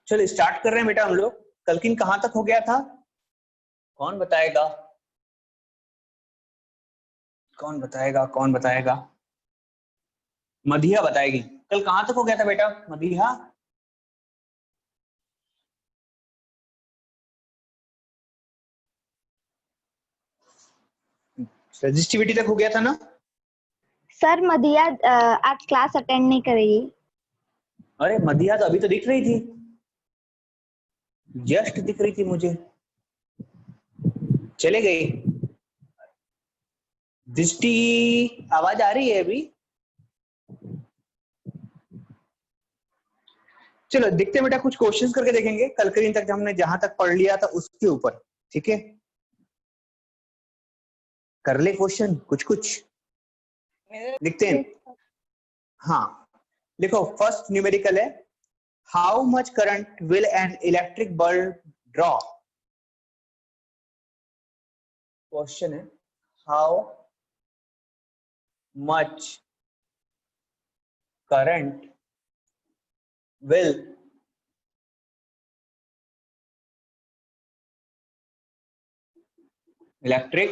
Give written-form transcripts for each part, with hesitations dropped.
चलो स्टार्ट कर रहे हैं बेटा हम लोग। कल्किन कहां तक हो गया था? कौन बताएगा? कौन बताएगा? कौन बताएगा? मधिया बताएगी। कल कहां तक हो गया था बेटा मधिया? रजिस्टिविटी तक हो गया था ना? सर मधिया आज क्लास अटेंड नहीं करेगी। अरे मधिया तो अभी तो दिख रही थी, जस्ट दिख रही थी मुझे, चले गई। दृष्टि आवाज आ रही है अभी? चलो देखते हैं बेटा, कुछ क्वेश्चंस करके देखेंगे कलकरीन तक हमने जहां तक पढ़ लिया था उसके ऊपर। ठीक है, कर ले क्वेश्चन कुछ कुछ लिखते हैं। हाँ देखो, फर्स्ट न्यूमेरिकल है, how much current will an electric bulb draw. Question है how much current will electric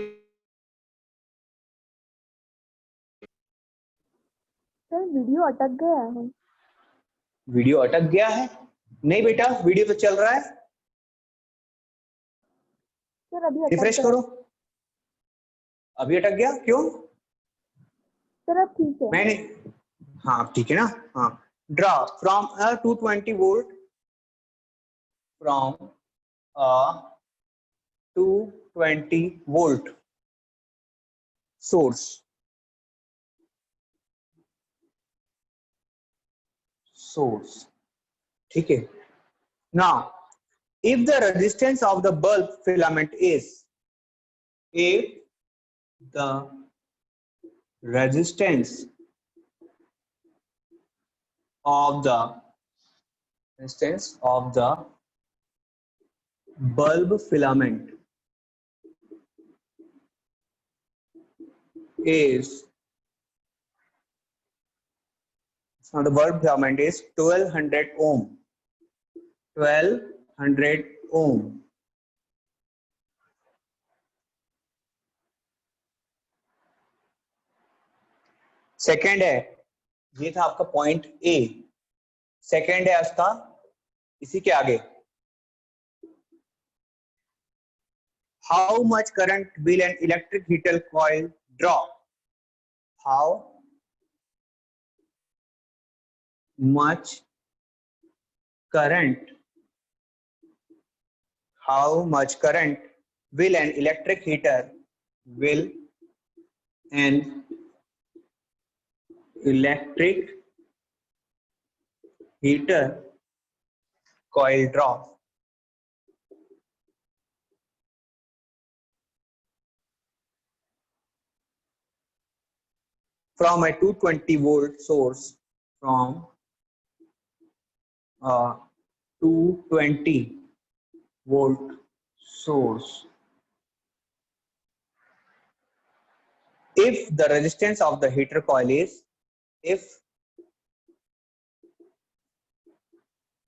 sir video अटक गया है। वीडियो अटक गया है? नहीं बेटा, वीडियो तो चल रहा है। सर अभी अटक रिफ्रेश गया। करो। अभी अटक गया क्यों? सर अब ठीक है। मैंने, हाँ ठीक है ना। हाँ, draw from a 220 volt, from a 220 volt source, ठीक है। Now if the resistance of the bulb filament is, if the resistance of the bulb filament is, now the bulb filament is 1200 ohm, 1200 ohm, second है, ये था आपका point A, second है उसका इसी के आगे, how much current will an electric heater coil draw, how much current, how much current will an electric heater will an electric heater coil draw? From a 220 volt source, from a 220 volt source, if the resistance of the heater coil is, if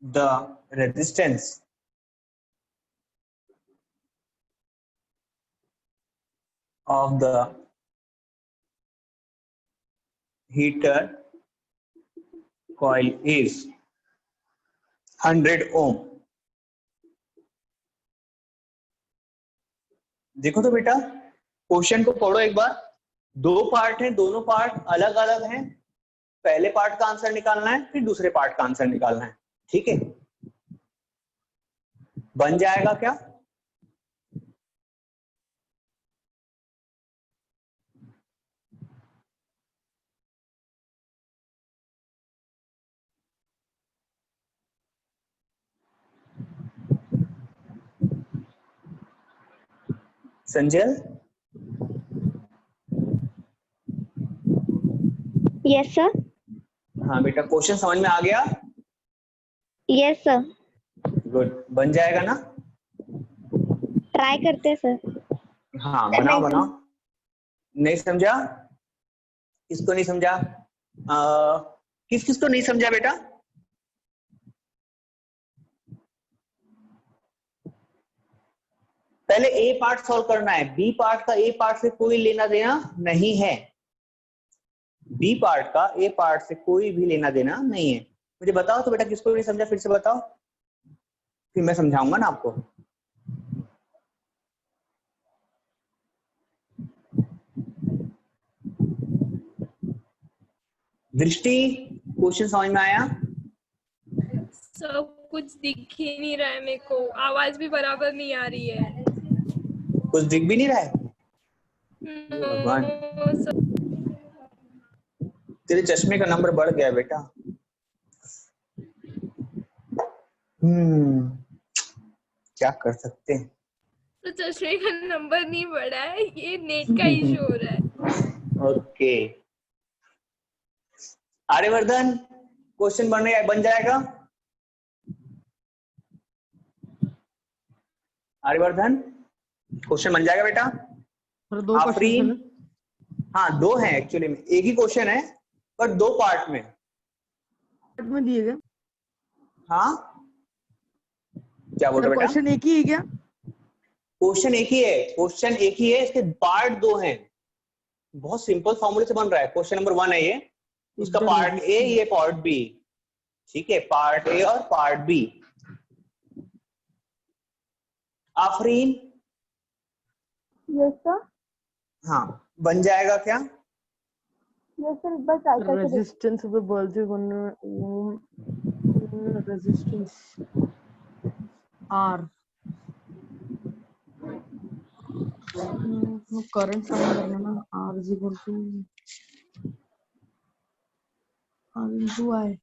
the resistance of the heater coil is 100 ohm, देखो तो बेटा question को पढ़ो एक बार, दो part हैं, दोनों part अलग अलग हैं, पहले पार्ट का आंसर निकालना है फिर दूसरे पार्ट का आंसर निकालना है। ठीक है, बन जाएगा क्या? संजय? Yes sir. हाँ बेटा, क्वेश्चन समझ में आ गया? Yes sir. गुड, बन जाएगा ना? ट्राई करते हैं सर। हाँ बनाओ बनाओ। नहीं समझा? किसको नहीं समझा? किस किस को नहीं समझा बेटा? पहले ए पार्ट सॉल्व करना है, बी पार्ट का ए पार्ट से कोई लेना देना नहीं है, बी पार्ट का ए पार्ट से कोई भी लेना देना नहीं है। मुझे बताओ तो बेटा, किसको नहीं समझा फिर से बताओ, फिर मैं समझाऊंगा ना आपको। दृष्टि, क्वेश्चन समझ में आया? सब कुछ दिख ही नहीं रहा है मेरे को, आवाज भी बराबर नहीं आ रही है। कुछ दिख भी नहीं रहा है? भगवान, तेरे चश्मे का नंबर बढ़ गया बेटा। क्या कर सकते हैं। तो चश्मे का नंबर नहीं बढ़ा है, ये नेट का इशू हो रहा है। ओके आर्यवर्धन, क्वेश्चन बन जाएगा? आर्यवर्धन, क्वेश्चन बन जाएगा बेटा? दो आफरीन, हाँ 2 है एक्चुअली में, एक ही क्वेश्चन है पर 2 पार्ट में दिए गए। हाँ क्या बोल रहे बेटा? क्वेश्चन एक ही है क्या? क्वेश्चन एक ही है, क्वेश्चन एक ही है, इसके पार्ट 2 हैं। बहुत सिंपल फॉर्मूले से बन रहा है। क्वेश्चन नंबर 1 है ये, उसका पार्ट ए, ये पार्ट बी, ठीक है, पार्ट ए और part B. Afreen, yes sir. हाँ बन जाएगा क्या? यस सर, एक बार ट्राई करके देखिए। Resistance of the bulb resistance R, current find करना ना, R is equal to R into I.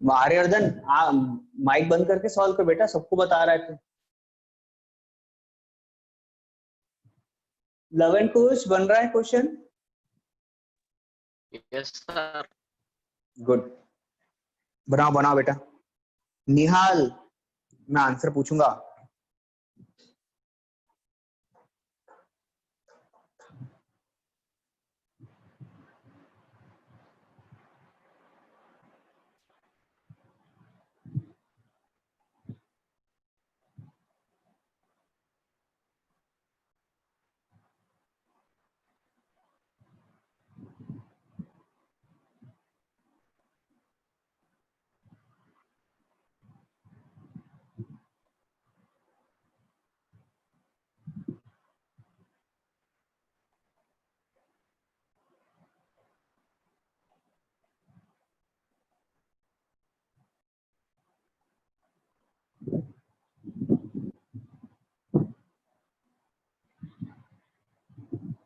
Aryavardhan, mike बंद करके सॉल्व कर बेटा, सबको बता रहा है तू। लव एंड कुश बन रहा है क्वेश्चन? Yes sir. गुड, बनाओ बनाओ बेटा। निहाल, मैं आंसर पूछूंगा।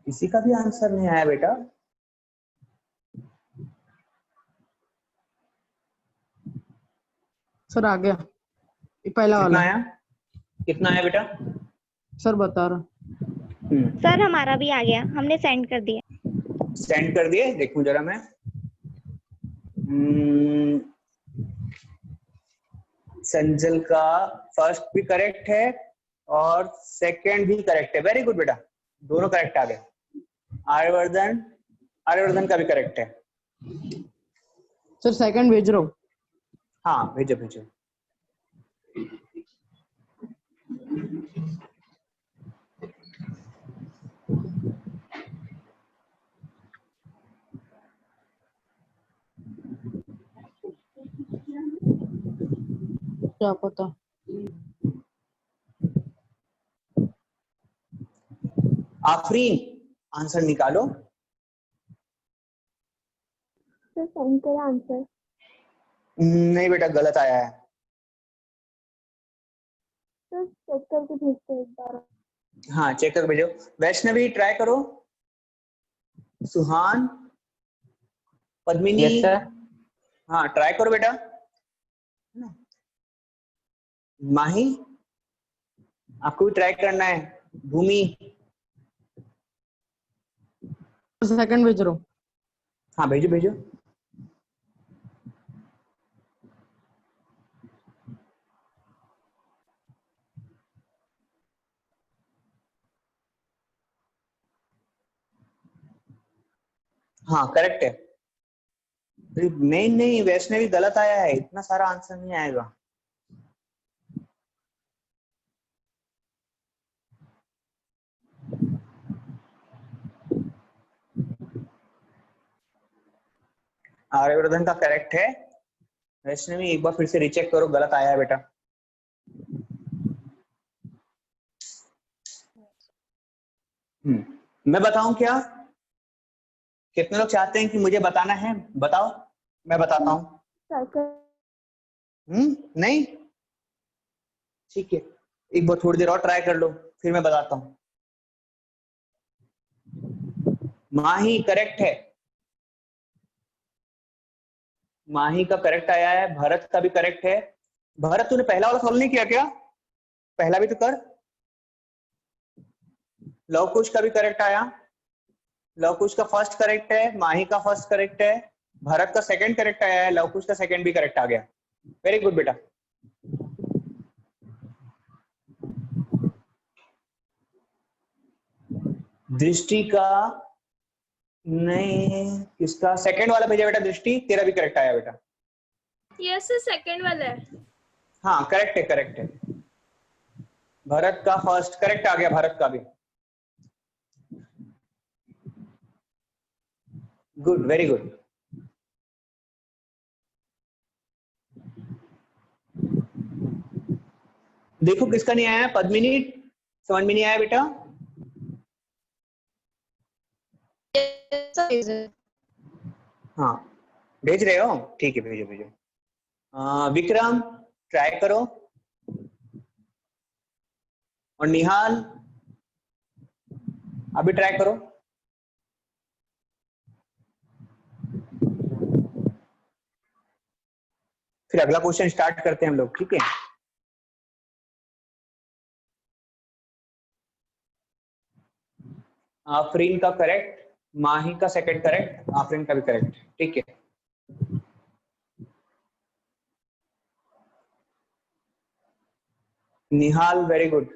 किसी का भी आंसर नहीं आया बेटा? सर आ गया, ये पहला कितना वाला। आया? कितना आया बेटा? सर बता रहा। सर हमारा भी आ गया, हमने सेंड कर दिया। सेंड कर दिए, देखूं जरा मैं। संजल का फर्स्ट भी करेक्ट है और सेकंड भी करेक्ट है, वेरी गुड बेटा, दोनों करेक्ट आ गए। आर्यवर्धन का भी करेक्ट है। सर सेकंड भेज रहा हूँ। हाँ भेजो भेजो। क्या पता। आफरीन, आंसर निकालो। सर सेंड करा आंसर। नहीं बेटा, गलत आया है। सर चेक करके भेजते हैं एक बार। हाँ चेक करके भेजो। वैष्णवी ट्राई करो। सुहान, पद्मिनी, यस सर। हाँ ट्राई करो बेटा। माही, आपको भी ट्राई करना है। भूमि, सेकंड भेज रहा हूँ। हाँ भेजो भेजो। हाँ करेक्ट है। नहीं नहीं, वैष्णवी गलत आया है, इतना सारा आंसर नहीं आएगा। आर्यवर्धन का करेक्ट है। वैष्णवी एक बार फिर से रीचेक करो, गलत आया है बेटा। मैं बताऊं क्या? कितने लोग चाहते हैं कि मुझे बताना है? बताओ, मैं बताता हूँ। नहीं, ठीक है, एक बार थोड़ी देर और ट्राई कर लो, फिर मैं बताता हूँ। माही करेक्ट है, माही का करेक्ट आया है, भरत का भी करेक्ट है। भरत तूने पहला वाला सॉल्व नहीं किया क्या? पहला भी तो कर। लवकुश का भी करेक्ट आया, लवकुश का फर्स्ट करेक्ट है, माही का फर्स्ट करेक्ट है, भरत का सेकंड करेक्ट आया है, लवकुश का सेकंड भी करेक्ट आ गया। वेरी गुड बेटा। दृष्टि का नहीं, किसका सेकंड वाला भेजा बेटा? दृष्टि तेरा भी करेक्ट आया बेटा। यस सर, सेकंड वाला है। हाँ करेक्ट है, करेक्ट है। भरत का फर्स्ट करेक्ट आ गया, भरत का भी। Good, very good. देखो किसका नहीं आया? पद्मिनी, समझ में नहीं आया बेटा? हाँ भेज रहे हो, ठीक है, भेजो भेजो। विक्रम ट्राई करो, और निहाल अभी ट्राई करो। फिर अगला क्वेश्चन स्टार्ट करते हैं हम लोग, ठीक है? आफरीन का करेक्ट, माही का सेकंड करेक्ट, आफरीन का भी करेक्ट, ठीक है। निहाल वेरी गुड।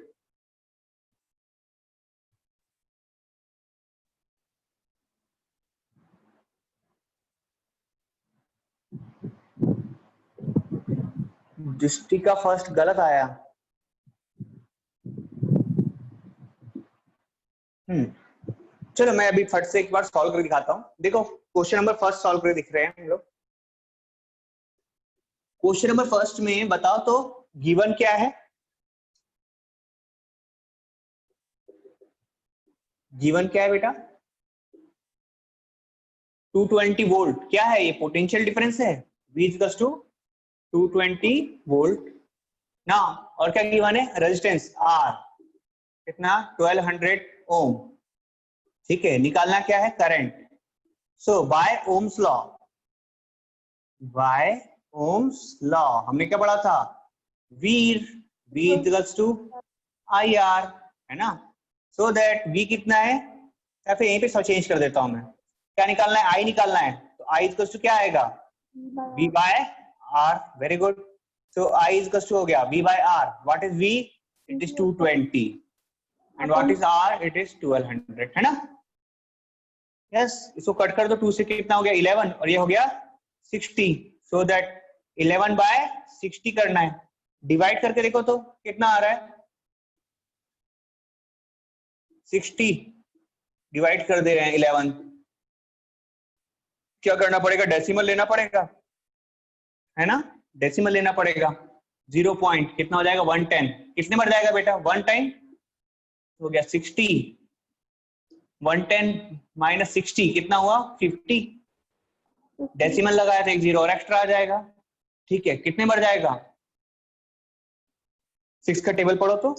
दृष्टि का फर्स्ट गलत आया। चलो मैं अभी फट से एक बार सॉल्व करके दिखाता हूँ। देखो क्वेश्चन नंबर फर्स्ट सॉल्व करके दिख रहे हैं हम लोग। क्वेश्चन नंबर फर्स्ट में बताओ तो गिवन क्या है? गिवन क्या है बेटा? 220 वोल्ट। क्या है ये? पोटेंशियल डिफरेंस है। V इक्वल्स टू 220 वोल्ट ना। और क्या गिवन है? रेजिस्टेंस R कितना? 1200 ओम, ठीक है। निकालना क्या है? Current. So by Ohm's law, by Ohm's law हमने क्या पढ़ा था? V इक्वल्स टू IR, है ना। सो दैट V कितना है, या फिर यहीं पे चेंज कर देता हूं मैं। क्या निकालना है? I निकालना है, तो I इक्वल्स टू क्या आएगा? V by R। Very good. So I equals to हो गया V by R। What is V? It is 220 and what is R? It is 1200, है ना। यस, इसको कट कर दो, 2 से कितना हो गया? 11, और ये हो गया 60। सो दैट 11 बाय 60 करना है। डिवाइड करके देखो तो कितना आ रहा है? 60 डिवाइड कर दे रहे हैं 11। क्या करना पड़ेगा? डेसिमल लेना पड़ेगा, है ना। डेसिमल लेना पड़ेगा। 0 पॉइंट कितना हो जाएगा? 110। कितने बार जाएगा बेटा? 1 टाइम हो गया 60। 110 माइनस 60 कितना हुआ? 50। डेसिमल लगाया था, एक 0 और एक्स्ट्रा आ जाएगा, ठीक है। कितने बार जाएगा? 6 का टेबल पढ़ो तो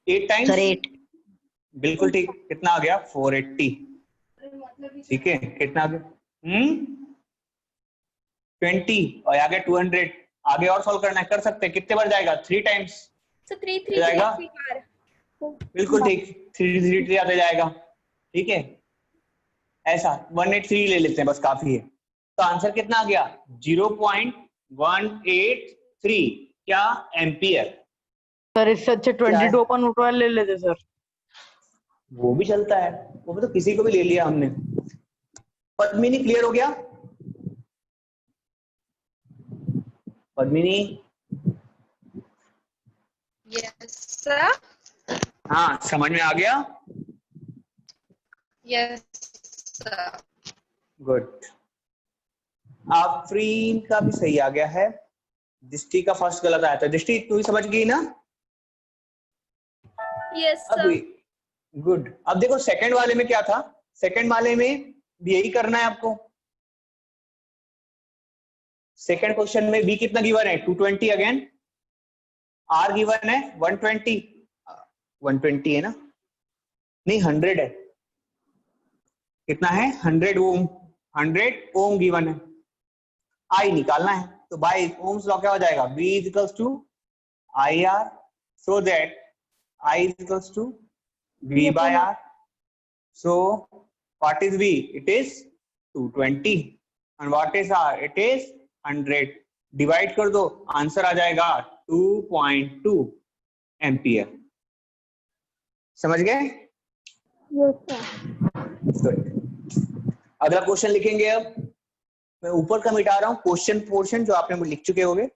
8 टाइम्स। सर 8। बिल्कुल ठीक। कितना आ गया? 480, ठीक है। कितना आ गया? 20 और आगे 200। आगे और सॉल्व करना है, कर सकते हैं। कितने बार जाएगा? 3 टाइम्स सर 3 जाएगा। 3 बार। बिल्कुल ठीक, 3 आते जाएगा, ठीक है। ऐसा 183 ले लेते हैं, बस काफी है। तो आंसर कितना आ गया? 0.183 क्या एम्पियर। सर इससे अच्छे 22 अपन उठवा ले लेते सर। वो भी चलता है, वो भी तो किसी को भी ले लिया हमने। पद्मिनी क्लियर हो गया? पद्मिनी? Yes sir. हाँ समझ में आ गया? Yes sir. गुड। आफरीन का भी सही आ गया है, दृष्टि का फर्स्ट गलत आया था। दृष्टि तू ही समझ गई ना? यस अब सर। गुड। अब देखो सेकंड वाले में क्या था, सेकंड वाले में भी यही करना है आपको। सेकंड क्वेश्चन में बी कितना गिवन है, 220 अगेन, आर गिवन है 120, 120 है ना, नहीं 100 है, कितना है 100 ओम, 100 ओम गिवन है, आई निकालना है। तो बाय ओम्स लॉ क्या हो जाएगा, B is equals to I R, so that I is equals to V by R. So what is V? It is 220. And what is R? It is 100. Divide कर दो, answer आ जाएगा 2.2 ampere. समझ गए? अगला question लिखेंगे। अब मैं ऊपर का मिटा रहा हूं क्वेश्चन पोर्शन जो आपने लिख चुके होंगे।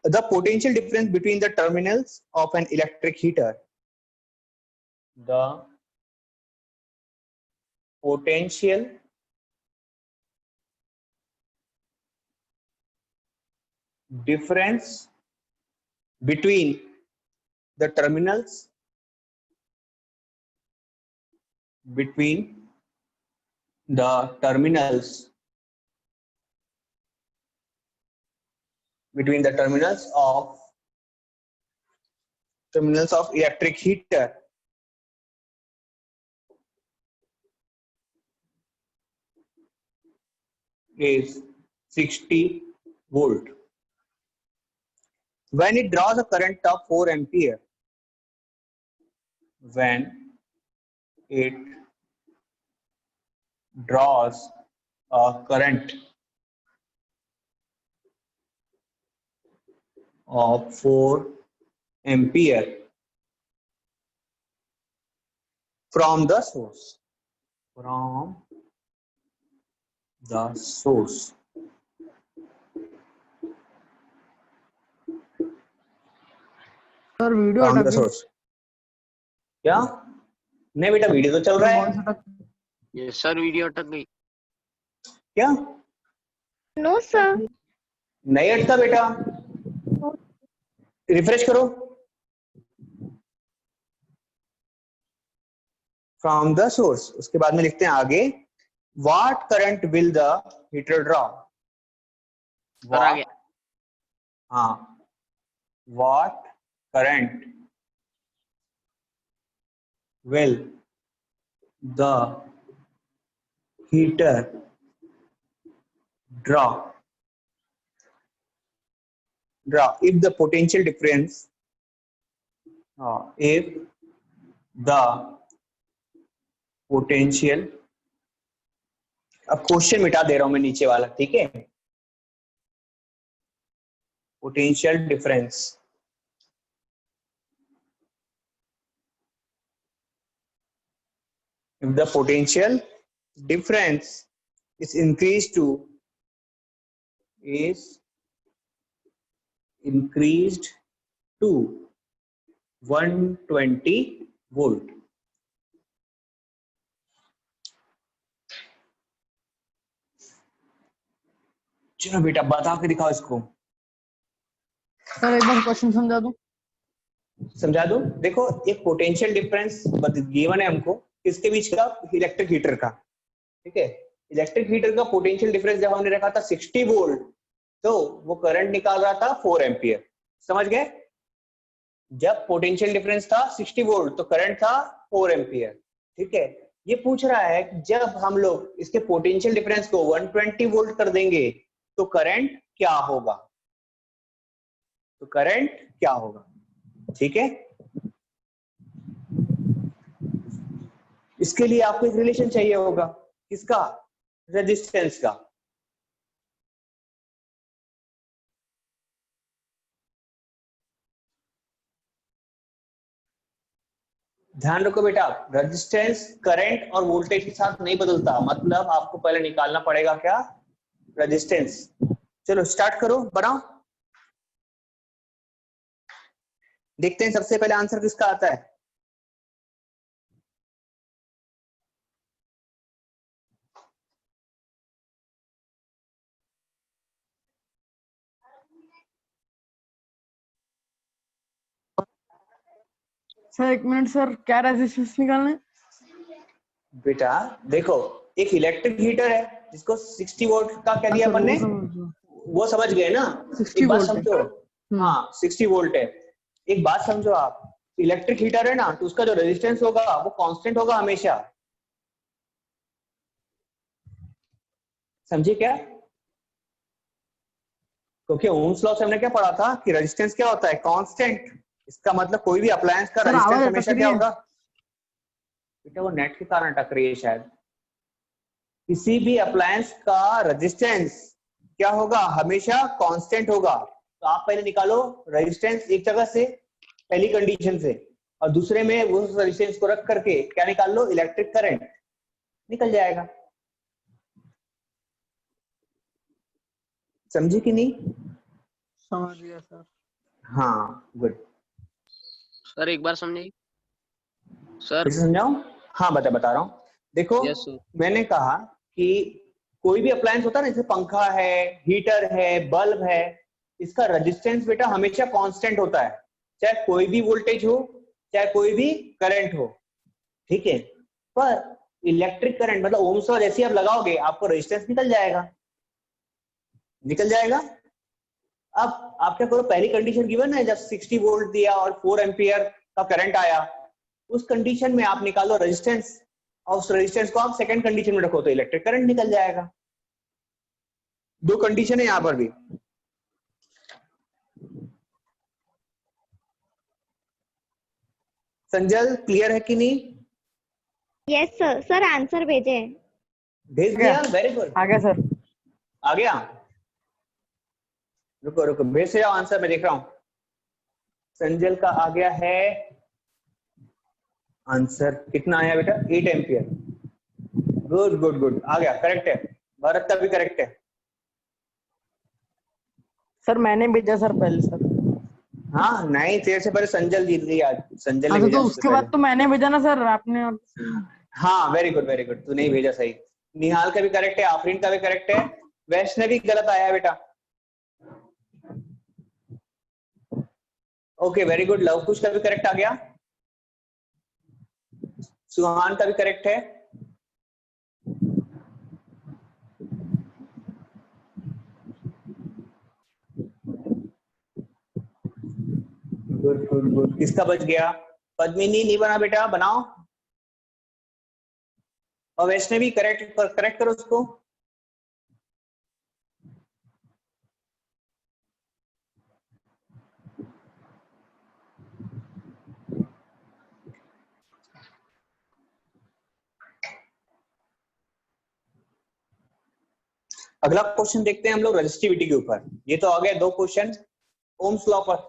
The potential difference between the terminals of an electric heater. The potential difference between the terminals of electric heater is 60 volt. When it draws a current of 4 ampere, when it draws a current of 4 ampere from the source, sir video from अटक the गई। source। क्या? नहीं बेटा video तो चल रहा है। Yes sir video अटक गई। क्या? No, sir. नहीं अटका बेटा, रिफ्रेश करो। फ्रॉम द सोर्स, उसके बाद में लिखते हैं आगे, what current will the heater draw. Sir आ गया। हाँ, what current will the heater draw if the potential difference अब क्वेश्चन मिटा दे रहा हूं मैं नीचे वाला, ठीक है। Potential difference if the potential difference is increased to 120 volt, चलो बेटा बता के दिखाओ इसको। सर एक बार क्वेश्चन समझा दूं। समझा दो। देखो एक पोटेंशियल डिफरेंस गिवन है हमको, किसके बीच का, इलेक्ट्रिक हीटर का, ठीक है। इलेक्ट्रिक हीटर का पोटेंशियल डिफरेंस जब हमने रखा था 60 वोल्ट, तो वो करंट निकाल रहा था 4 एम्पियर। समझ गए? जब पोटेंशियल डिफरेंस था 60 वोल्ट तो करंट था 4 एम्पियर, ठीक है। ये पूछ रहा है कि जब हम लोग इसके पोटेंशियल डिफरेंस को 120 वोल्ट कर देंगे तो करंट क्या होगा, ठीक है। इसके लिए आपको एक रिलेशन चाहिए होगा, किसका, रेजिस्टेंस का। ध्यान रखो बेटा, रेजिस्टेंस करंट और वोल्टेज के साथ नहीं बदलता, मतलब आपको पहले निकालना पड़ेगा क्या, रेजिस्टेंस। चलो स्टार्ट करो, बनाओ। देखते हैं सबसे पहले आंसर किसका आता है। सर 1 मिनट सर, क्या रेजिस्टेंस निकालना है? बेटा देखो, एक इलेक्ट्रिक हीटर है जिसको 60 वोल्ट का क्या दिया सर, अपन ने, वो समझो। वो समझ गए ना। 60 एक बात वोल्ट है। समझो, हाँ 60 वोल्ट है। एक बात समझो, आप इलेक्ट्रिक हीटर है ना, तो उसका जो रेजिस्टेंस होगा वो कांस्टेंट होगा हमेशा। समझे क्या? क्योंकि ओम्स लॉ से हमने क्या पढ़ा था कि रेजिस्टेंस क्या होता है, कांस्टेंट। इसका मतलब कोई भी अप्लायंस का सर, रेजिस्टेंस आवाज हमेशा अटक क्या रही है। होगा। बेटा वो नेट के कारण अटक रही है शायद। किसी भी अप्लायंस का रेजिस्टेंस क्या होगा, हमेशा कांस्टेंट होगा। तो आप पहले निकालो रेजिस्टेंस एक जगह से, पहली कंडीशन से, और दूसरे में वो रेजिस्टेंस को रख करके क्या निकाल लो, इलेक्ट्रिक करंट निकल जाएगा। समझे कि नहीं? समझ गया सर। हाँ गुड। सर एक बार समझाइए सर। फिर से समझाऊं? हाँ बता रहा हूँ। देखो यस सर। मैंने कहा कि कोई भी अप्लायंस होता है ना, जैसे पंखा है, हीटर है, बल्ब है, इसका रेजिस्टेंस बेटा हमेशा कांस्टेंट होता है, चाहे कोई भी वोल्टेज हो, चाहे कोई भी करंट हो। ठीक है, पर इलेक्ट्रिक करंट मतलब ओम्स लॉ जैसे आप लगाओगे आपको रेजिस्टेंस निकल जाएगा, निकल जाएगा। अब आप क्या करो, पहली कंडीशन गिवन है, जब 60 वोल्ट दिया और 4 एम्पियर का करंट आया, उस कंडीशन में आप निकालो रेजिस्टेंस, और उस रेजिस्टेंस को आप सेकंड कंडीशन में रखो तो इलेक्ट्रिक करंट निकल जाएगा। दो कंडीशन है यहां पर भी। संजल क्लियर है कि नहीं? Yes sir. सर आंसर भेजे। भेज दिया, वेरी गुड। आ गया सर। आ गया, रुको रुको भेज से जाओ आंसर, मैं देख रहा हूं। संजल का आ गया है आंसर, कितना आया बेटा, 8 एम्पियर। गुड गुड गुड, आ गया, करेक्ट है। भरत का भी करेक्ट है। सर मैंने भेजा सर पहले सर। हाँ नहीं, तेरे से पहले संजल जीत गई आज, संजल ने अच्छा, भेजा तो सबसे उसके बाद पहले। तो मैंने भेजा ना सर, आपने। हाँ वेरी गुड वेरी गुड, तू नहीं भेजा सही। निहाल का भी करेक्ट है, आफरीन का भी करेक्ट है, वैष्णवी गलत आया बेटा। ओके वेरी गुड, लवकुश का भी करेक्ट आ गया, सुहान का भी करेक्ट है। गुड गुड गुड, किसका बच गया? पद्मिनी नहीं बना बेटा, बनाओ। और वैष्णवी करेक्ट करो उसको। अगला क्वेश्चन देखते हैं हम लोग रेजिस्टिविटी के ऊपर। ये तो आ गए 2 क्वेश्चन ओम्स लॉ पर।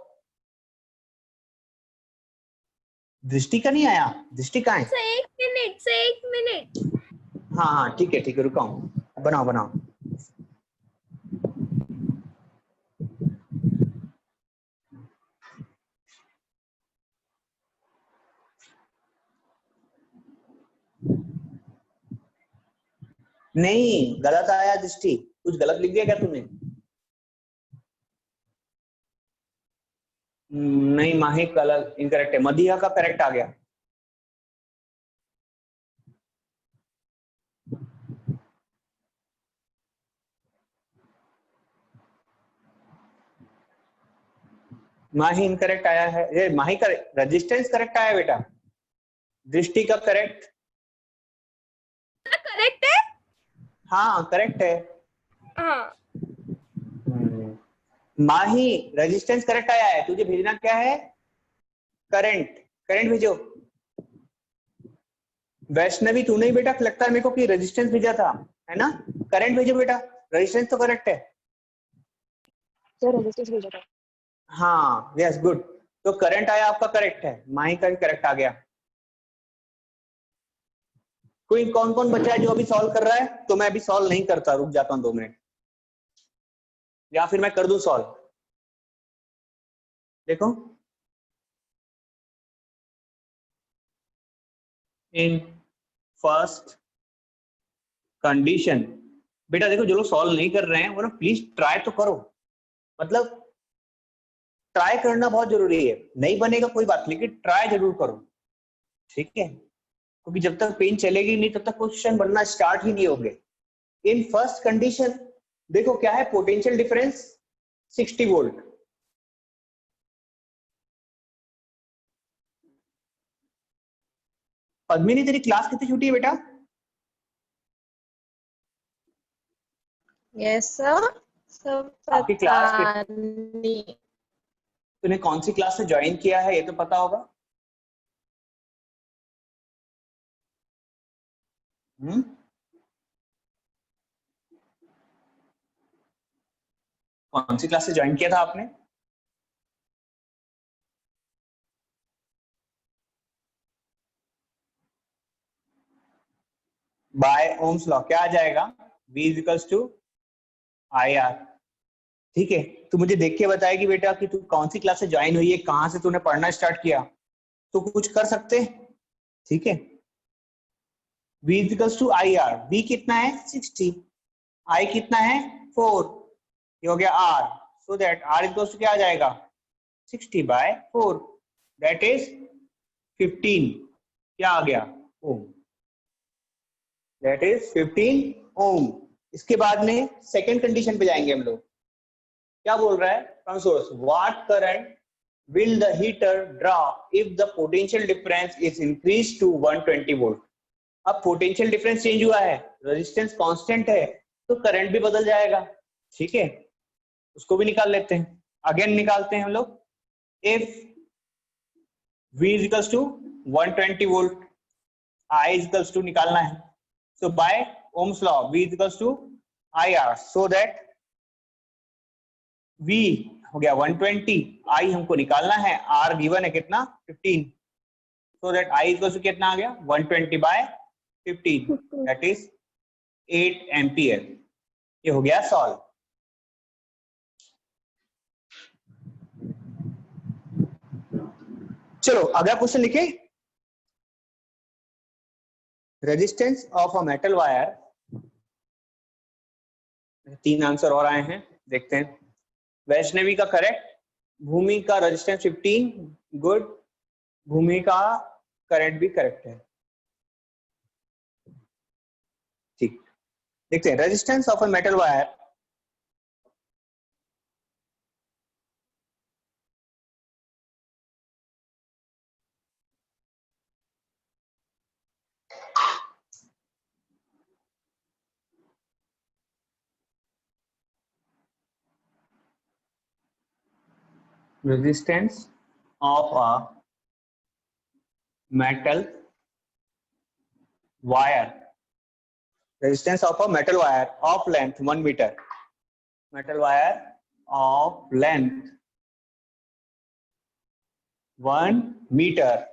दृष्टि का नहीं आया, दृष्टि कहाँ है? एक मिनट। हाँ हाँ ठीक है रुका हूं, बनाओ बनाओ। नहीं गलत आया दृष्टि, कुछ गलत लिख दिया क्या तूने? नहीं माही कलर इनकरेक्ट है, मदिया का करेक्ट आ गया। माही इनकरेक्ट आया है, ये माही का रेजिस्टेंस करेक्ट आया बेटा। दृष्टि का करेक्ट, करेक्ट है। हाँ करेक्ट है। हाँ माही रेजिस्टेंस करेक्ट आया है, तुझे भेजना क्या है, करंट, करंट भेजो। वैष्णवी तूने ही बेटा लगता है मेरे को कि रेजिस्टेंस भेजा था, है ना? करंट भेजो बेटा, रेजिस्टेंस तो करेक्ट है। सर रेजिस्टेंस भेजा था। हाँ यस गुड, तो करंट आया आपका करेक्ट है, माही का भी करेक्ट आ गया। कोई कौन कौन बचा है जो अभी सॉल्व कर रहा है? तो मैं अभी सॉल्व नहीं करता, रुक जाता हूं 2 मिनट, या फिर मैं कर दूं सॉल्व। देखो इन फर्स्ट कंडीशन। बेटा देखो, जो लोग सॉल्व नहीं कर रहे हैं वो लोग प्लीज ट्राई तो करो, मतलब ट्राई करना बहुत जरूरी है। नहीं बनेगा कोई बात, लेकिन ट्राई जरूर करो, ठीक है? क्योंकि जब तक पेन चलेगी नहीं तब तक क्वेश्चन बनना स्टार्ट ही नहीं होंगे। इन फर्स्ट कंडीशन देखो क्या है, पोटेंशियल डिफरेंस 60 वोल्ट। पद्मिनी तेरी क्लास कितनी छुट्टी है बेटा? यस सर, सब आपकी क्लास के पता नहीं। तूने कौन सी क्लास से ज्वाइन किया है ये तो पता होगा? कौन सी क्लास से ज्वाइन किया था आपने? बाय ओम्स लॉ क्या आ जाएगा? V equals to IR। ठीक है, तू मुझे देख के बताएगी बेटा कि तू कौन सी क्लास से ज्वाइन हुई है, कहां से तूने पढ़ना स्टार्ट किया, तो कुछ कर सकते हैं, ठीक है? V equals to IR। V कितना है? 60। I कितना है? 4। ये हो गया R। So that R equals to क्या आ जाएगा? 60 बाय 4, दैट इज 15। क्या आ गया? ओम। दैट इज 15 ओम। इसके बाद में सेकेंड कंडीशन पे जाएंगे हम लोग। क्या बोल रहा है? From source what current will the heater draw if the potential difference is increase to 120 volt. अब पोटेंशियल डिफरेंस चेंज हुआ है, रेजिस्टेंस कांस्टेंट है, तो करंट भी बदल जाएगा, ठीक है? उसको भी निकाल लेते हैं। अगेन निकालते हैं हम लोग। If V is equals to 120 volt, I is equals to निकालना है, so by Ohm's law V is equals to IR, so that V हो गया 120, I हमको निकालना है, R गिवन है कितना? 15, so that I is equals to कितना आ गया? 120 by 15, that is 8 एम्पियर। ये हो गया सॉल्व। चलो अगला क्वेश्चन लिखे। Resistance of a metal wire, 3 answer और आए हैं, देखते हैं। वैष्णवी का करेक्ट, भूमि का रेजिस्टेंस 15, गुड, भूमि का करंट भी करेक्ट है, ठीक। देखते हैं resistance of a metal wire. Resistance of a metal wire, resistance of a metal wire of length 1 meter, metal wire of length 1 meter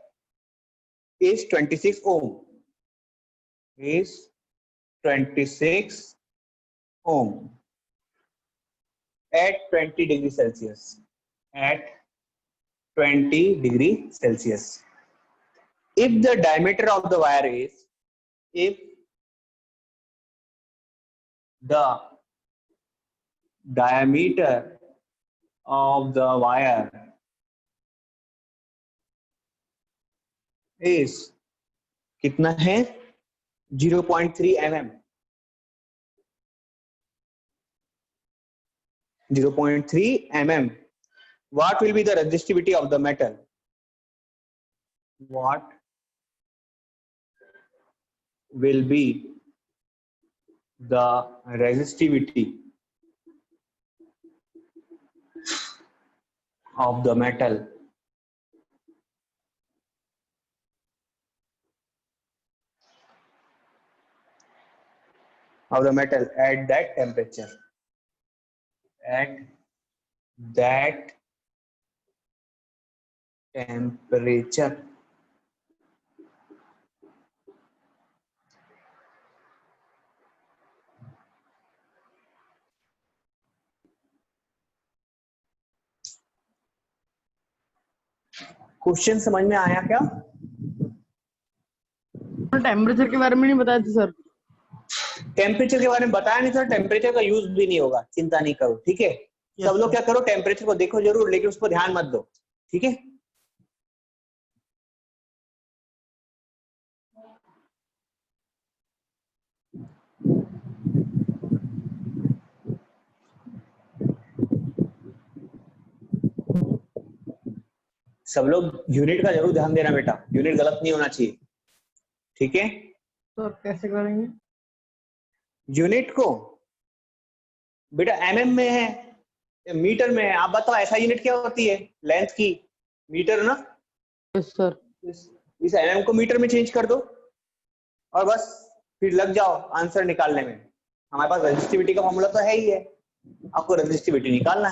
is 26 ohm, is 26 ohm at 20 degrees Celsius, at 20 degrees Celsius. If the diameter of the wire is, if the diameter of the wire is कितना है? 0.3 mm, 0.3 mm. What will be the resistivity of the metal? What will be the resistivity of the metal at that temperature? At that temperature. Question समझ में आया क्या? Temperature के बारे में नहीं बताया था सर। टेम्परेचर के बारे में बताया नहीं सर, टेम्परेचर का यूज भी नहीं होगा, चिंता नहीं करो, ठीक है। सब लोग क्या करो, टेम्परेचर को देखो जरूर, लेकिन उस पर ध्यान मत दो, ठीक है। सब लोग यूनिट का जरूर ध्यान देना बेटा, यूनिट गलत नहीं होना चाहिए, ठीक है। तो कैसे करेंगे यूनिट को? बेटा एमएम में है, मीटर में है, आप बताओ ऐसा यूनिट क्या होती है? लेंथ की, मीटर ना। Yes sir. इस एमएम को मीटर में चेंज कर दो और बस फिर लग जाओ आंसर निकालने में। हमारे पास रेजिस्टिविटी का फॉर्मूला तो है ही है, आपको रेजिस्टिविटी निकालना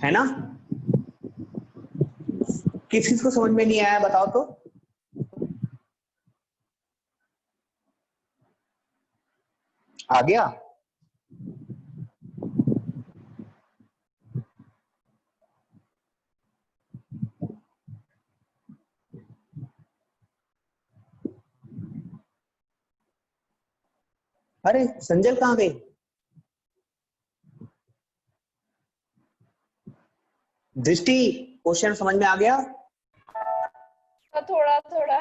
है ना। किस चीज को समझ में नहीं आया बताओ तो। आ गया? अरे संजय कहाँ गई? दृष्टि, क्वेश्चन समझ में आ गया? थोड़ा थोड़ा।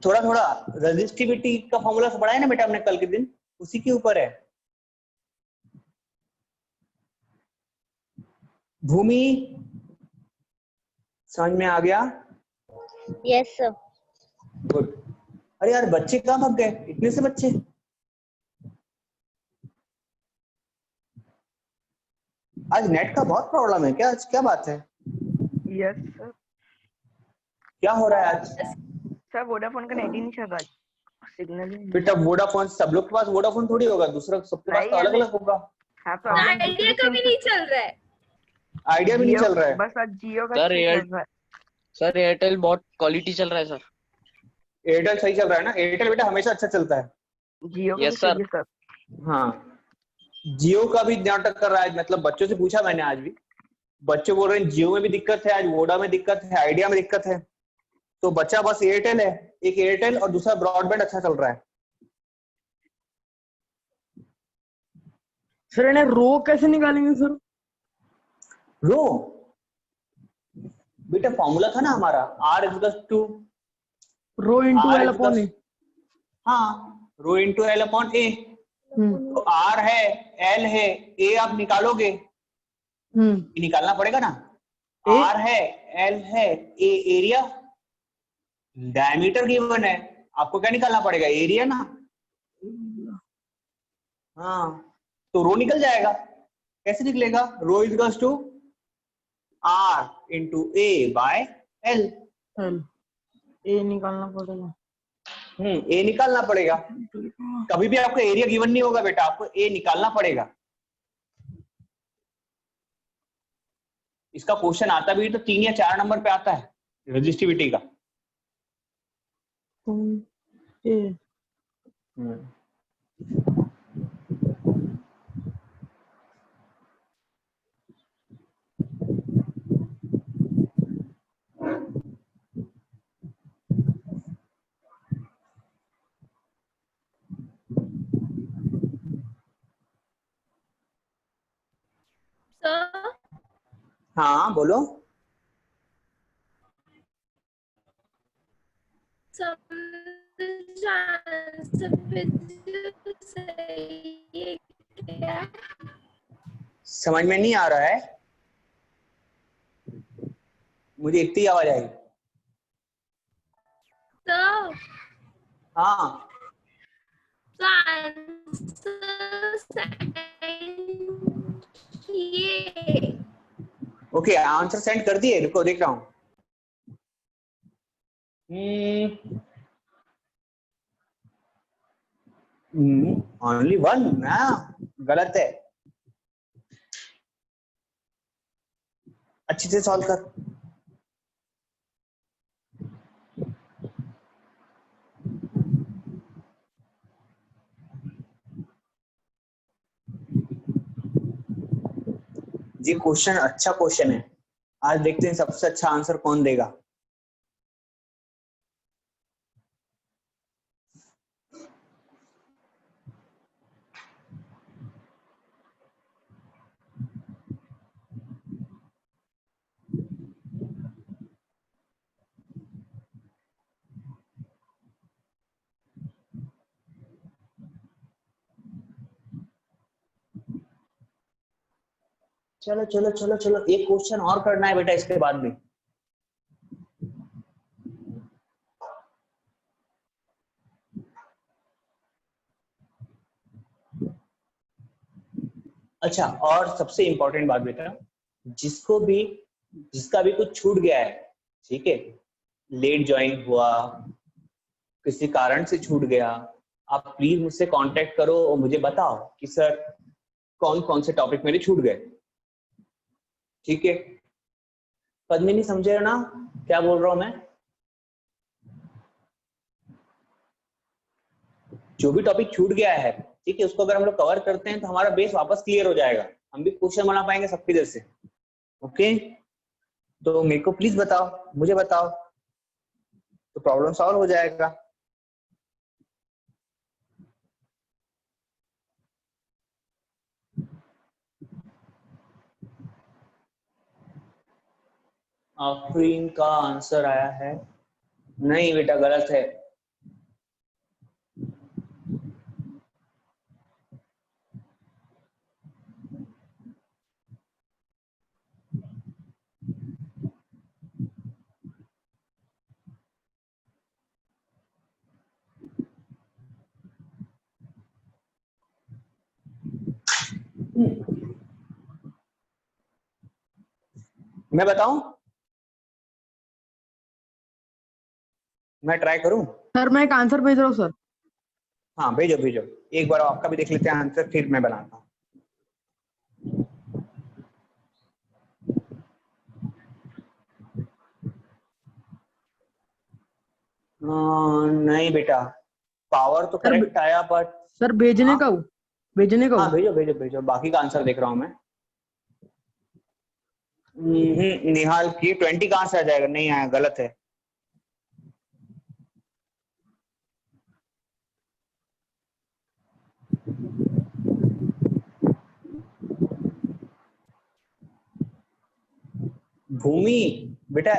थोड़ा थोड़ा। रेजिस्टिविटी का फॉर्मूला पढ़ा है ना बेटा हमने कल के दिन, उसी के ऊपर है। भूमि, समझ में आ गया? Yes, sir. गुड। अरे यार बच्चे कहाँ भाग गए, इतने से बच्चे? आज नेट का बहुत प्रॉब्लम है क्या? आज क्या बात है? Yes sir. क्या हो रहा है आज? सर वोडाफोन का नेट ही नहीं चल रहा, सिग्नल ही नहीं। बेटा वोडाफोन, सब लोग के पास वोडाफोन थोड़ी होगा, दूसरा सबके पास नहीं, तो अलग अभी- अलग होगा। हाँ तो आइडिया कभी नहीं चल रहा है। आइडिया भी नहीं चल रहा है। बस आज जियो का सर अच्छा चल रहा है। सर एयरटेल बहुत क्वालिटी चल रहा है सर। एयरटेल सही चल रहा है ना? एयरटेल बेटा हमेशा अच्छा चलता है। जियो का भी Yes, sir. सही है सर। हाँ, जियो का भी नाटक कर रहा है, मतलब बच्चों से पूछा मैंने आज भी, बच्चे बोल रहे हैं जियो में भी दिक्कत है, आज वोडा में दिक्कत है, आइडिया में दिक्कत है, तो बच्चा बस एयरटेल है, एक एयरटेल और दूसरा ब्रॉडबैंड अच्छा चल रहा है। सर इन्हें रो कैसे निकालेंगे सर? रो बेटा फॉर्मूला था ना हमारा, R is to rho into L upon A. हाँ, rho into L upon A. तो आर है, एल है, ए आप निकालोगे, ये निकालना पड़ेगा ना। आर है, एल है, ए एरिया, डायमीटर गिवन है, आपको क्या निकालना पड़ेगा? एरिया ना। हाँ, तो रो निकल जाएगा। कैसे निकलेगा? Rho is to R into A by L. L A निकालना पड़ेगा। ए निकालना पड़ेगा। कभी भी आपको एरिया गिवन नहीं होगा बेटा, आपको ए निकालना पड़ेगा। इसका क्वेश्चन आता भी तो 3 या 4 नंबर पे आता है रेजिस्टिविटी का। ए सर हाँ बोलो। समझ में नहीं आ रहा है? मुझे इतनी आवाज आई। सर हाँ ओके, आंसर सेंड कर दिए, रुको देख रहा हूँ। ओनली वन ना, गलत है, अच्छे से सॉल्व कर। ये क्वेश्चन अच्छा क्वेश्चन है, आज देखते हैं सबसे अच्छा आंसर कौन देगा। चलो चलो चलो चलो, एक क्वेश्चन और करना है बेटा इसके बाद भी। अच्छा, और सबसे इंपॉर्टेंट बात बेटा, जिसका भी कुछ छूट गया है, ठीक है, लेट ज्वाइन हुआ, किसी कारण से छूट गया, आप प्लीज मुझसे कांटेक्ट करो और मुझे बताओ कि सर कौन कौन से टॉपिक मेरे छूट गए। ठीक है, पद्मिनी समझे ना क्या बोल रहा हूं मैं? जो भी टॉपिक छूट गया है, ठीक है, उसको अगर हम लोग कवर करते हैं तो हमारा बेस वापस क्लियर हो जाएगा, हम भी क्वेश्चन बना पाएंगे सबकी तरफ से। ओके, तो मेरे को प्लीज बताओ, मुझे बताओ, तो प्रॉब्लम सॉल्व हो जाएगा। आफरीन का आंसर आया है, नहीं बेटा गलत है। मैं बताऊं, मैं ट्राई करूं? सर मैं एक आंसर भेज रहा हूँ सर। हाँ भेजो भेजो, एक बार आपका भी देख लेते हैं आंसर, फिर मैं बनाता हूँ। नहीं बेटा, पावर तो सर, करेक्ट आया बट। सर भेजने हाँ? का हूँ, भेजने का हाँ हूँ। भेजो भेजो भेजो, बाकी का आंसर देख रहा हूँ मैं। निहाल की 20 कहाँ से आ जाएगा? नहीं आया, गलत है। भूमि बेटा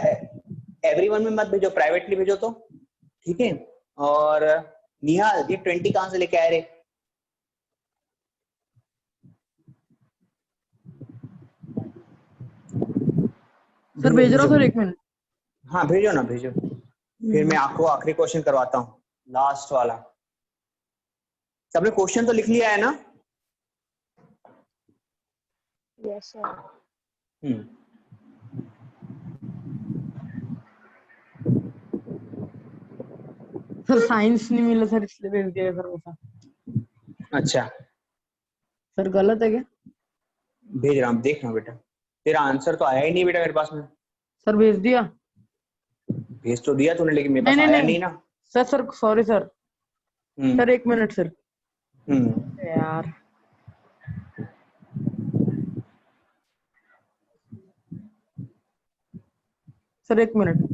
एवरीवन में मत भेजो, प्राइवेटली भेजो तो ठीक है। और निहाल ये 20 कहाँ से लेके आए रे? सर भेज रहा हूँ सर, 1 मिनट। हाँ भेजो ना भेजो, फिर मैं आपको आखिरी क्वेश्चन करवाता हूँ, लास्ट वाला। सबने क्वेश्चन तो लिख लिया है ना? Yes, sir. सर साइंस नहीं मिला सर, इसलिए भेज दिया सर वैसा। अच्छा सर गलत है क्या? भेज रहा हूँ, देखना बेटा, तेरा आंसर तो आया ही नहीं बेटा मेरे पास में। सर भेज दिया। भेज तो दिया तूने, लेकिन मेरे पास नहीं आया नहीं नहीं ना। Sir, sir sorry sir. Sir 1 minute sir. यार सर 1 मिनट।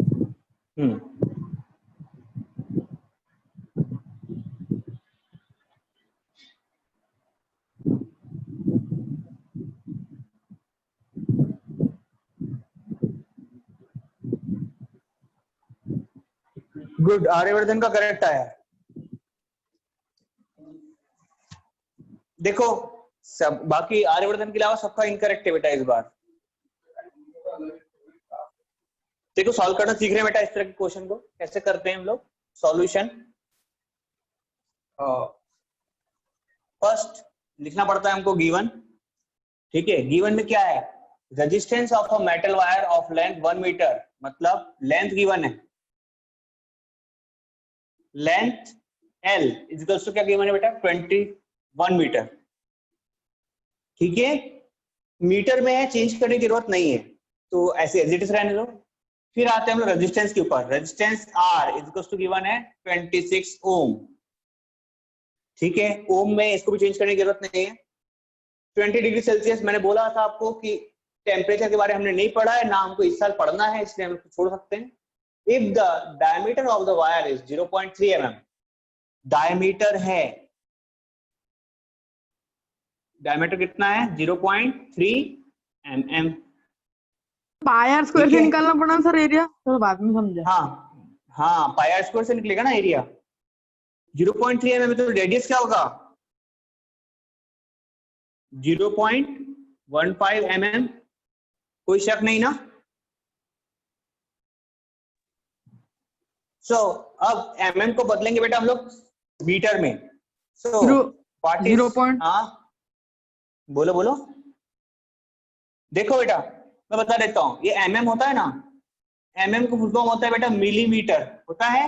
गुड, आर्यवर्धन का करेक्ट आया। देखो सब बाकी आर्यवर्धन के अलावा सबका इनकरेक्ट है बेटा इस बार। देखो सॉल्व करना सीख रहे हैं बेटा, इस तरह के क्वेश्चन को कैसे करते हैं हम लोग सॉल्यूशन। फर्स्ट लिखना पड़ता है हमको गिवन, ठीक है। गिवन में क्या है? Resistance of a metal wire of length 1 metre, मतलब लेंथ गिवन है, लेंथ L इक्वल्स टू क्या गिवन है बेटा? 21 मीटर, ठीक है। मीटर में है, चेंज करने की जरूरत नहीं है, तो ऐसे एज इट इज रहने दो। फिर आते हैं हम लोग रेजिस्टेंस के ऊपर। Resistance R equals to given है 26 ओम, ठीक है। ओम में इसको भी चेंज करने की जरूरत नहीं है। 20 डिग्री सेल्सियस, मैंने बोला था आपको कि टेम्परेचर के बारे में हमने नहीं पढ़ा है ना, हमको इस साल पढ़ना है, इसलिए हम छोड़ सकते हैं। If the diameter of the wire is 0.3 mm, diameter है, डायमीटर कितना है? 0.3 mm। पाई आर स्क्वायर से निकालना पड़ा सर एरिया, तो बाद में समझा। हाँ पाई आर स्क्वायर से निकलेगा ना एरिया। 0.3 mm तो रेडियस क्या होगा? 0.1 15 mm, कोई शक नहीं ना? सो अब mm को बदलेंगे बेटा हम लोग मीटर में। So what is, 0. हाँ बोलो बोलो। देखो बेटा मैं बता देता हूँ, ये mm होता है ना, mm को फुल फॉर्म होता है बेटा मिलीमीटर, होता है।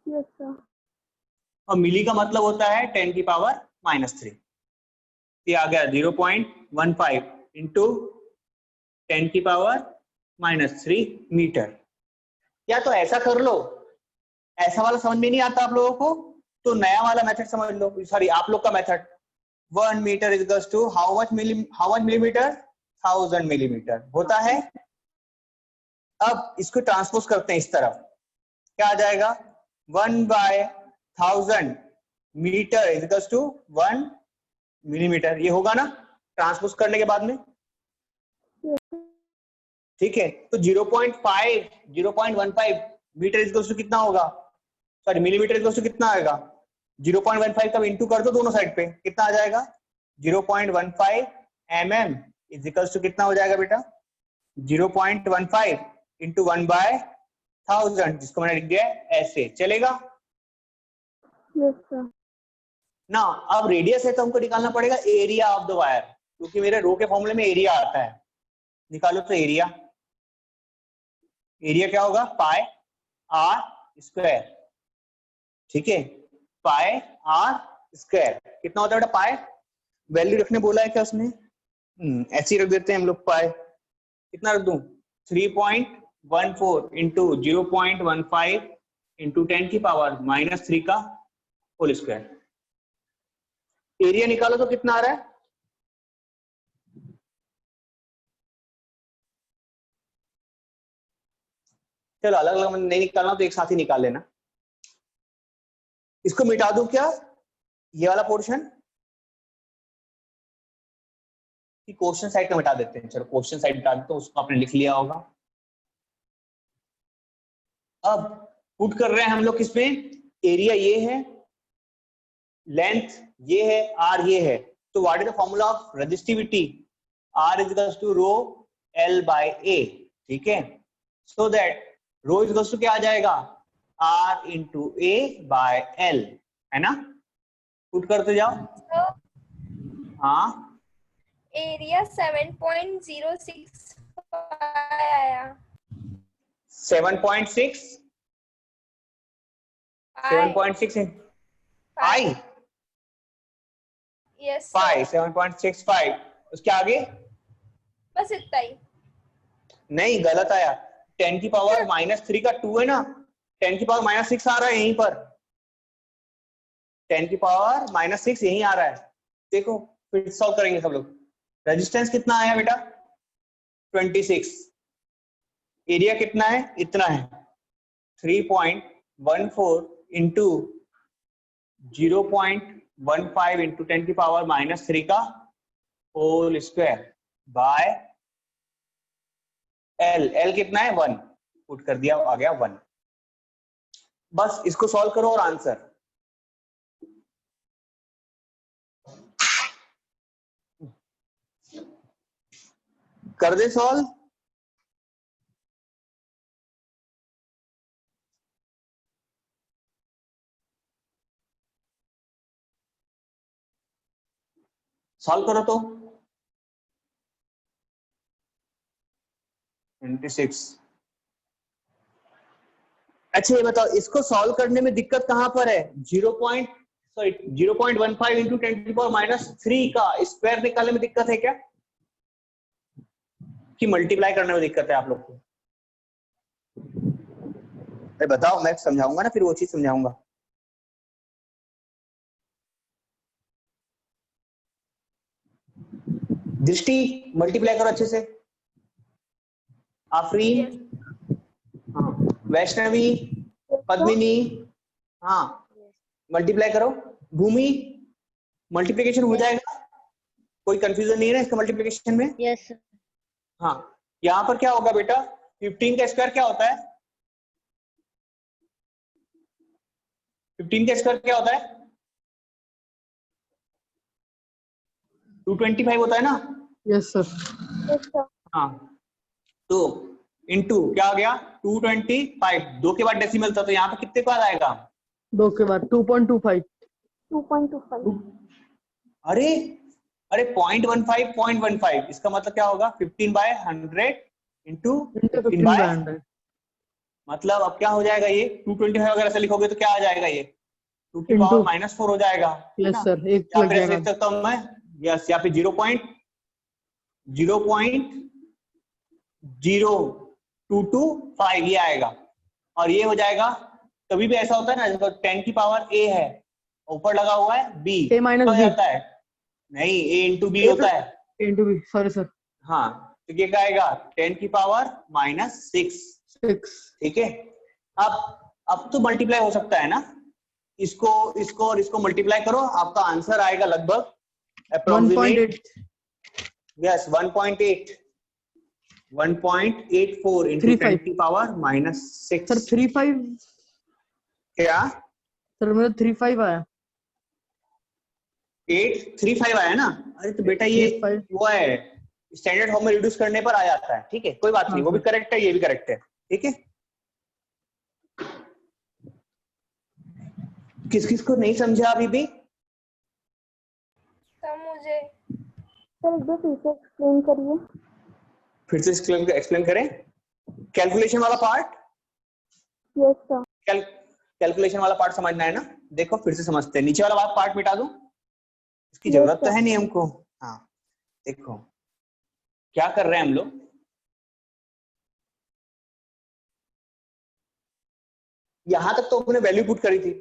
Yes, sir. और मिली का मतलब होता है 10 की पावर -3। ये आ गया 0.15 इंटू 10 की पावर -3 मीटर। या तो ऐसा कर लो, ऐसा वाला समझ में नहीं आता आप लोगों को तो नया वाला मेथड समझ लो, सॉरी आप लोग का method. 1 metre is equals to how much millimetre, 1000 millimetre होता है। अब इसको ट्रांसपोज करते हैं इस तरफ, क्या आ जाएगा 1/1000 metre is equals to 1 millimetre, ये होगा ना ट्रांसपोज करने के बाद में। ठीक है, तो 0.15 मीटर इज इक्वल्स टू कितना होगा, sorry millimetre is equals to कितना आएगा, 0.15 का इंटू कर दो दोनों साइड पे, कितना आ जाएगा 0.15 mm इज इक्वल्स टू कितना हो जाएगा बेटा 0.15 इंटू 1/1000, जिसको मैंने लिख दिया है ऐसे, चलेगा Yes, sir. ना। अब रेडियस है तो हमको निकालना पड़ेगा एरिया ऑफ द वायर, क्योंकि मेरे रो के फॉर्मूले में एरिया आता है। निकालो तो एरिया, एरिया क्या होगा पाई आर स्क्वायर। ठीक है, पाई आर स्क्वायर कितना होता है बेटा पाई, वैल्यू रखने बोला है क्या उसने, ऐसे ही रख देते हैं हम लोग। पाई कितना रख दूं 3.14 इंटू 0.15 इंटू 10 की पावर -3 का होल स्क्वायर। एरिया निकालो तो कितना आ रहा है, चलो अलग अलग नहीं निकालना तो एक साथ ही निकाल लेना। इसको मिटा दूं क्या, ये वाला पोर्शन, कि क्वेश्चन साइड का मिटा देते हैं, चलो क्वेश्चन साइड मिटा देते हैं, उसको आपने लिख लिया होगा। अब पुट कर रहे हैं हम लोग किसमें, एरिया ये है, लेंथ ये है, आर ये है, तो what is the formula of resistivity, R is equals to rho L by A. ठीक है, so that rho is equals to क्या आ जाएगा R into A by L, है ना। पुट करते जाओ। हाँ एरिया 7.06 आया। 7.6 आई यस पाई 7.65, उसके आगे बस इतना ही। नहीं गलत आया, 10 की पावर -3 का 2 है ना, 10 की पावर -6 आ रहा है यहीं पर, 10 की पावर -6 यहीं आ रहा है। देखो फिर सॉल्व करेंगे सब लोग। रेजिस्टेंस कितना आया बेटा 26, एरिया कितना है इतना है 3.14 इंटू 0.15 इंटू 10 की पावर -3 का whole square by L, L कितना है 1, पुट कर दिया आ गया 1। बस इसको सॉल्व करो और आंसर कर दे सॉल्व। सॉल्व करो तो 26। अच्छा ये बताओ इसको सॉल्व करने में दिक्कत कहां पर है, 0.15 इंटू 10 की पावर -3 का स्क्वायर निकालने में दिक्कत है क्या, कि मल्टीप्लाई करने में दिक्कत है आप लोग को, अरे बताओ, मैं समझाऊंगा ना फिर वो चीज समझाऊंगा। दृष्टि मल्टीप्लाई करो अच्छे से, आफरीन, हाँ वैष्णवी, पद्मिनी, हाँ मल्टीप्लाई करो। भूमि मल्टीप्लिकेशन हो जाएगा, कोई कंफ्यूजन नहीं है ना इसका मल्टीप्लिकेशन में। यस हाँ यहाँ पर क्या होगा बेटा 15 का स्क्वायर क्या होता है, 15 का स्क्वायर क्या होता है 225 होता है ना, यस सर। Yes, sir. हाँ, तो इनटू क्या हो गया 225, 2 के बाद डेसिमल था तो यहाँ पे कितने के बाद आएगा? 2 के बाद 2.25। 2.25. अरे अरे 0.15 इसका मतलब क्या होगा 15/100 इंटू 15/100। मतलब अब क्या हो जाएगा ये 225 अगर ऐसा लिखोगे तो क्या आ जाएगा ये 2 की पावर -4 हो जाएगा। यस सर, एक या लग फिर ऐसे जाएगा। लिख सकता हूँ मैं, यस, या फिर 0.02225 ये आएगा। और ये हो जाएगा, कभी भी ऐसा होता है ना, जब 10 की पावर a है ऊपर लगा हुआ है b a minus तो b जाता है, नहीं a इंटू b होता है। Into B, sorry sir. हाँ, तो ये क्या आएगा 10 की पावर -6। 6। ठीक है, अब तो मल्टीप्लाई हो सकता है ना, इसको और इसको मल्टीप्लाई करो, आपका आंसर आएगा लगभग 1.8। यस 1.84 इंटू 10 की पावर -6। सर 35। क्या सर मेरा 35 आया। 835 आया ना? अरे तो बेटा ये 85। वो है, स्टैंडर्ड फॉर्म में रिड्यूस करने पर आ जाता है। ठीक है, कोई बात नहीं, वो भी करेक्ट है, ये भी करेक्ट है। ठीक है, किस किस को नहीं समझा अभी भी? तो मुझे Sir, एक बार फिर से explain करिए. फिर से एक्सप्लेन करें कैलकुलेशन वाला पार्ट। Yes, sir. कैलकुलेशन वाला पार्ट समझना है ना? देखो फिर से समझते हैं, नीचे वाला पार्ट मिटा दूं, इसकी Yes, जरूरत तो sir. है नहीं हमको। हाँ देखो क्या कर रहे हैं हम लोग, यहां तक तो अपने वैल्यू पुट करी थी।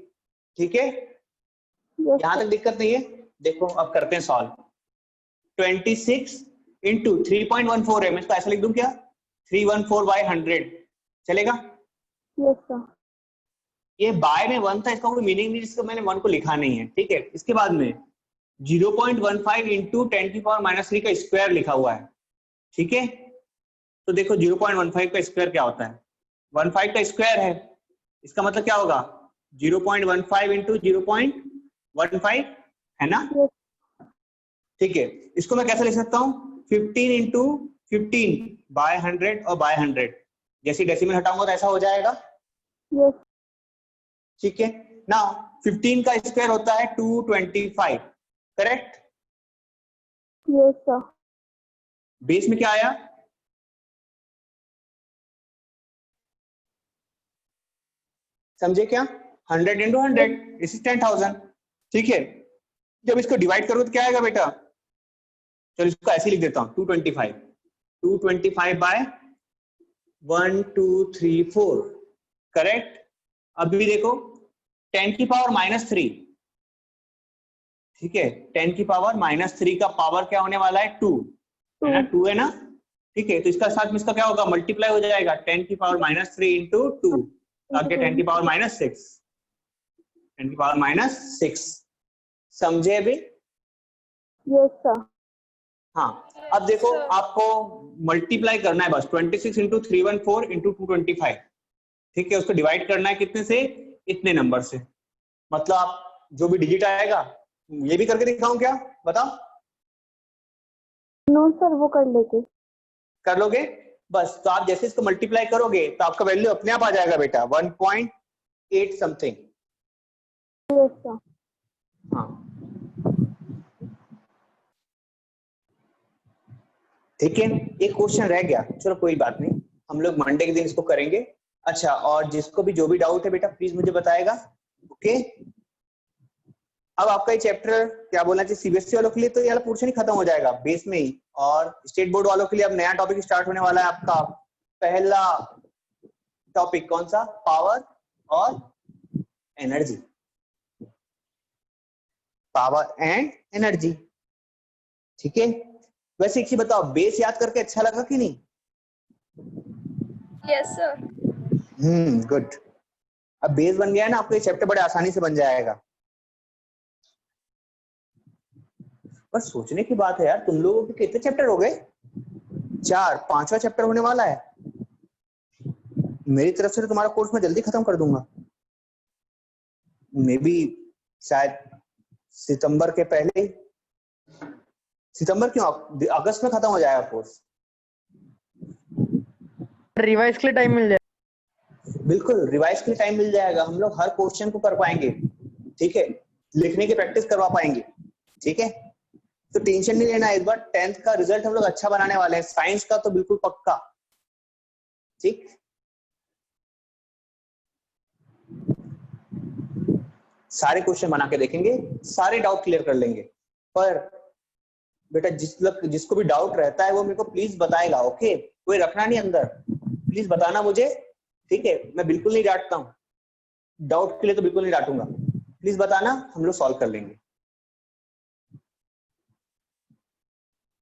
ठीक है, Yes, यहां तक दिक्कत नहीं है। देखो अब करते हैं सॉल्व। 26 इंटू 3.14 है, मैं इसको ऐसा लिख दूं क्या 314/100 चलेगा? yes, sir. ये बाय में 1 था, इसका कोई मीनिंग नहीं, जिसको मैंने 1 को लिखा नहीं है। ठीक है, इसके बाद में 0.15 इंटू 10 की पावर -3 का स्क्वायर लिखा हुआ है। ठीक है, तो देखो 0.15 का स्क्वायर क्या होता है, 15 का स्क्वायर है, इसका मतलब क्या होगा 0.15 इंटू 0.15 है ना? Yes. ठीक है, इसको मैं कैसे लिख सकता हूँ 15 इंटू 15/100 और बाय 100, जैसे डेसिमल हटाऊंगा तो ऐसा हो जाएगा। Yes. ठीक है, नाउ 15 का स्क्वायर होता है 225, करेक्ट? Yes, sir. बेस में क्या आया, समझे क्या? 100 इंटू 100 दिस इज 10,000। ठीक है, जब इसको डिवाइड करो तो क्या आएगा बेटा, चलो इसको ऐसे लिख देता हूँ 225 बाय 1 2 3 4, करेक्ट? अभी देखो 10 की पावर -3, ठीक है, 10 की पावर -3 का पावर क्या होने वाला है 2 है ना, 2 है ना? ठीक है, तो इसका साथ में इसका क्या होगा, मल्टीप्लाई हो जाएगा 10 की पावर -3 इंटू 2, आगे 10 की पावर -6, 10 की पावर -6। समझे अभी? Yes, sir. हाँ, अब देखो आपको मल्टीप्लाई करना है बस 26 इंटू 314 इंटू 225। ठीक है, उसको डिवाइड करना है कितने से, इतने नंबर से। मतलब आप जो भी डिजिट आएगा, ये भी करके दिखाऊं क्या, बताओ? No, sir, वो कर लेते. कर लोगे? बस, तो आप जैसे इसको मल्टीप्लाई करोगे तो आपका वैल्यू अपने आप आ जाएगा बेटा 1.8 समथिंग। Yes, sir. हाँ ठीक है, एक क्वेश्चन रह गया, चलो कोई बात नहीं, हम लोग मंडे के दिन इसको करेंगे। अच्छा, और जिसको भी जो भी डाउट है बेटा प्लीज मुझे बताएगा। ओके, अब आपका ये चैप्टर क्या बोलना चाहिए, सीबीएसई वालों के लिए तो ये वाला पोर्शन ही खत्म हो जाएगा बेस में ही, और स्टेट बोर्ड वालों के लिए अब नया टॉपिक स्टार्ट होने वाला है। आपका पहला टॉपिक कौन सा, पावर और एनर्जी, पावर एंड एनर्जी। ठीक है, वैसे एक चीज बताओ, बेस याद करके अच्छा लगा कि नहीं? Yes sir. गुड। अब बेस बन गया है ना, आपको ये चैप्टर बड़े आसानी से बन जाएगा। पर सोचने की बात है यार, तुम लोगों के कितने चैप्टर हो गए? 4, 5वां चैप्टर होने वाला है। मेरी तरफ से तो तुम्हारा कोर्स मैं जल्दी खत्म कर दूंगा, मे बी शायद सितंबर के पहले, सितंबर क्यों, अगस्त में खत्म हो जाएगा कोर्स। रिवाइज के लिए टाइम मिल जाए। बिल्कुल रिवाइज के लिए टाइम मिल जाएगा, हम लोग हर क्वेश्चन को कर पाएंगे, ठीक है, लिखने की प्रैक्टिस करवा पाएंगे, ठीक है। तो टेंशन नहीं लेना, इस बार 10th का रिजल्ट हम लोग अच्छा बनाने वाले हैं, साइंस का तो बिल्कुल पक्का, ठीक। सारे क्वेश्चन बना के देखेंगे, सारे डाउट क्लियर कर लेंगे। पर बेटा जिसको भी डाउट रहता है वो मेरे को प्लीज बताएगा, ओके, कोई रखना नहीं अंदर, प्लीज बताना मुझे, ठीक है। मैं बिल्कुल नहीं डांटता हूँ, डाउट के लिए तो बिल्कुल नहीं डांटूंगा, प्लीज बताना, हम लोग सॉल्व कर लेंगे।